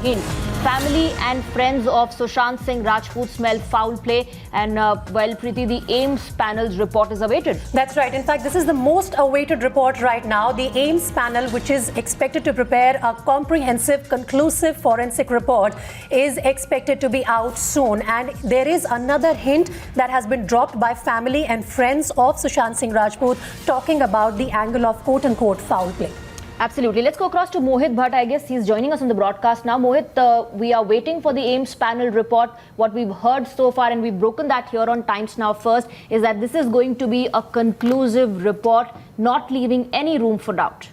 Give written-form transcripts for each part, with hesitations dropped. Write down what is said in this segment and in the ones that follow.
hint. Family and friends of Sushant Singh Rajput smell foul play, and well, Preeti, the AIIMS panel's report is awaited. That's right. In fact, this is the most awaited report right now. The AIIMS panel, which is expected to prepare a comprehensive, conclusive forensic report, is expected to be out soon. And there is another hint that has been dropped by family and friends of Sushant Singh Rajput, talking about the angle of quote-unquote foul play. Absolutely. Let's go across to Mohit Bhatt. I guess he's joining us on the broadcast now. Mohit, we are waiting for the AIIMS panel report. What we've heard so far, and we've broken that here on Times Now First, is that this is going to be a conclusive report, not leaving any room for doubt.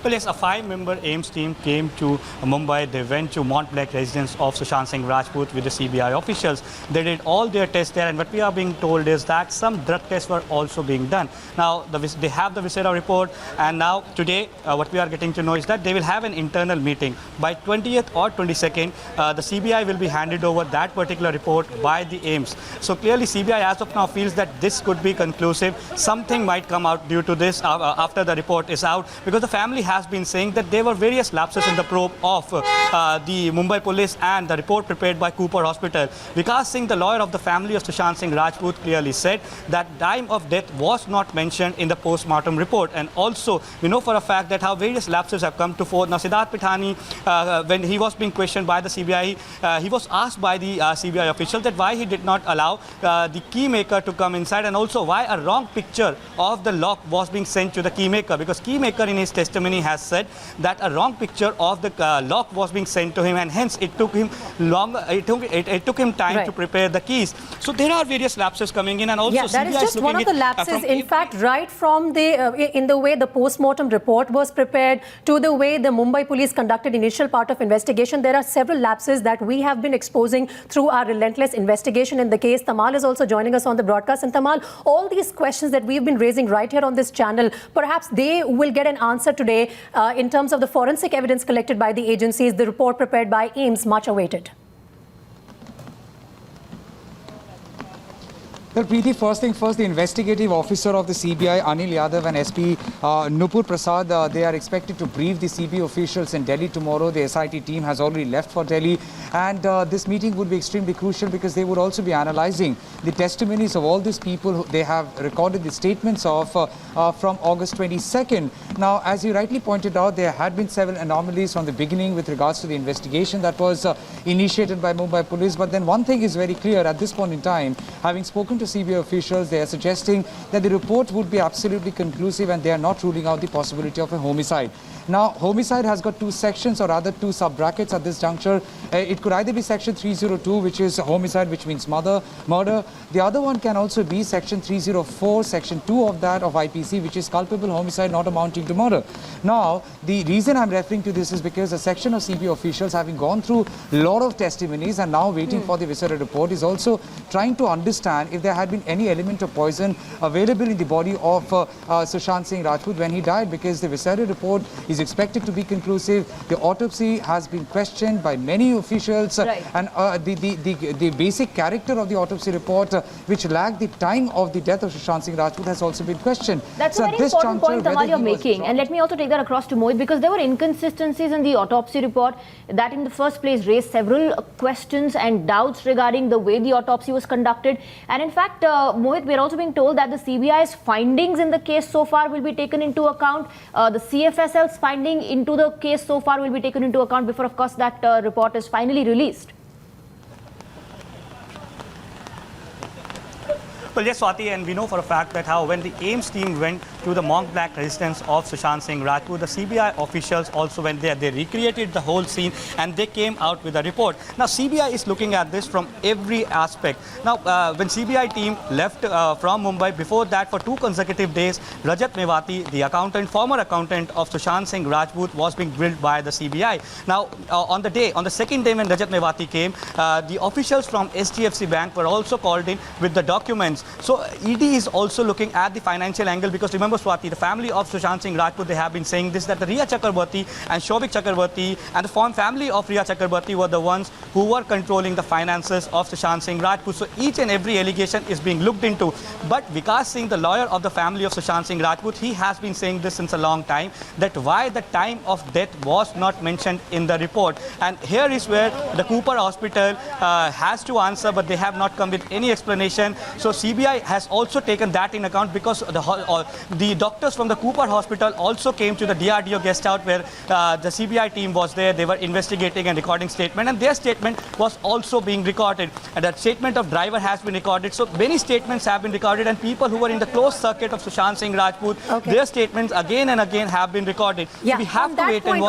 Well, yes, a 5-member AIIMS team came to Mumbai. They went to Mont Blanc residence of Sushant Singh Rajput with the CBI officials. They did all their tests there, and what we are being told is that some drug tests were also being done. Now, they have the viscera report, and now today, what we are getting to know is that they will have an internal meeting. By 20th or 22nd, the CBI will be handed over that particular report by the AIIMS. So clearly, CBI as of now feels that this could be conclusive. Something might come out due to this after the report is out, because the family has been saying that there were various lapses in the probe of the Mumbai police and the report prepared by Cooper Hospital. Vikas Singh, the lawyer of the family of Sushant Singh Rajput, clearly said that time of death was not mentioned in the post-mortem report. And also, we know for a fact that how various lapses have come to fore. Now, Siddharth Pithani, when he was being questioned by the CBI, he was asked by the CBI official that why he did not allow the key maker to come inside, and also why a wrong picture of the lock was being sent to the key maker, because key maker in his testimony has said that a wrong picture of the lock was being sent to him, and hence it took him longer. It took him time to prepare the keys. So there are various lapses coming in, and also that is just one of the lapses. In fact, right from the in the way the post-mortem report was prepared to the way the Mumbai police conducted initial part of investigation, there are several lapses that we have been exposing through our relentless investigation in the case. Tamal is also joining us on the broadcast, and Tamal, all these questions that we've been raising right here on this channel, perhaps they will get an answer today. In terms of the forensic evidence collected by the agencies, the report prepared by AIIMS, much awaited. Well, Preeti, first thing first, the investigative officer of the CBI, Anil Yadav, and SP Nupur Prasad, they are expected to brief the CBI officials in Delhi tomorrow. The SIT team has already left for Delhi, and this meeting would be extremely crucial because they would also be analyzing the testimonies of all these people. They have recorded the statements of from August 22nd. Now, as you rightly pointed out, there had been several anomalies from the beginning with regards to the investigation that was initiated by Mumbai police. But then one thing is very clear at this point in time, having spoken to CBI officials, they are suggesting that the report would be absolutely conclusive, and they are not ruling out the possibility of a homicide. Now, homicide has got two sections, or rather two sub-brackets at this juncture. It could either be section 302, which is homicide, which means murder. The other one can also be section 304, section 2 of that of IPC, which is culpable homicide not amounting to murder. Now, the reason I'm referring to this is because a section of CBI officials, having gone through a lot of testimonies and now waiting for the viscera report, is also trying to understand if there had been any element of poison available in the body of Sushant Singh Rajput when he died, because the viscera report is expected to be conclusive. The autopsy has been questioned by many officials, and the basic character of the autopsy report, which lacked the time of the death of Sushant Singh Rajput, has also been questioned. That's a very important point, Tamal, you're making. And let me also take that across to Mohit, because there were inconsistencies in the autopsy report that in the first place raised several questions and doubts regarding the way the autopsy was conducted. And in fact, Mohit, we're also being told that the CBI's findings in the case so far will be taken into account. The CFSL's finding into the case so far will be taken into account before, of course, that report is finally released. Well, yes, Swati, and we know for a fact that how when the AIIMS team went to the Mont Blanc residence of Sushant Singh Rajput, the CBI officials also went there. They recreated the whole scene, and they came out with a report. Now, CBI is looking at this from every aspect. Now, when CBI team left from Mumbai, before that, for 2 consecutive days, Rajat Mewati, the accountant, former accountant of Sushant Singh Rajput, was being grilled by the CBI. Now, on the second day when Rajat Mewati came, the officials from HDFC Bank were also called in with the documents So ED is also looking at the financial angle, because remember, Swati, the family of Sushant Singh Rajput, they have been saying this, that the Riya Chakraborty and Shobhik Chakraborty and the family of Riya Chakraborty were the ones who were controlling the finances of Sushant Singh Rajput. So each and every allegation is being looked into. But Vikas Singh, the lawyer of the family of Sushant Singh Rajput, he has been saying this since a long time, that why the time of death was not mentioned in the report. And here is where the Cooper Hospital has to answer, but they have not come with any explanation. So CBI has also taken that in account, because the doctors from the Cooper Hospital also came to the DRDO guest house where the CBI team was there. They were investigating and recording statement, and their statement was also being recorded. And that statement of driver has been recorded. So many statements have been recorded, and people who were in the closed circuit of Sushant Singh Rajput, their statements again and again have been recorded. Yeah, so we have to wait and watch.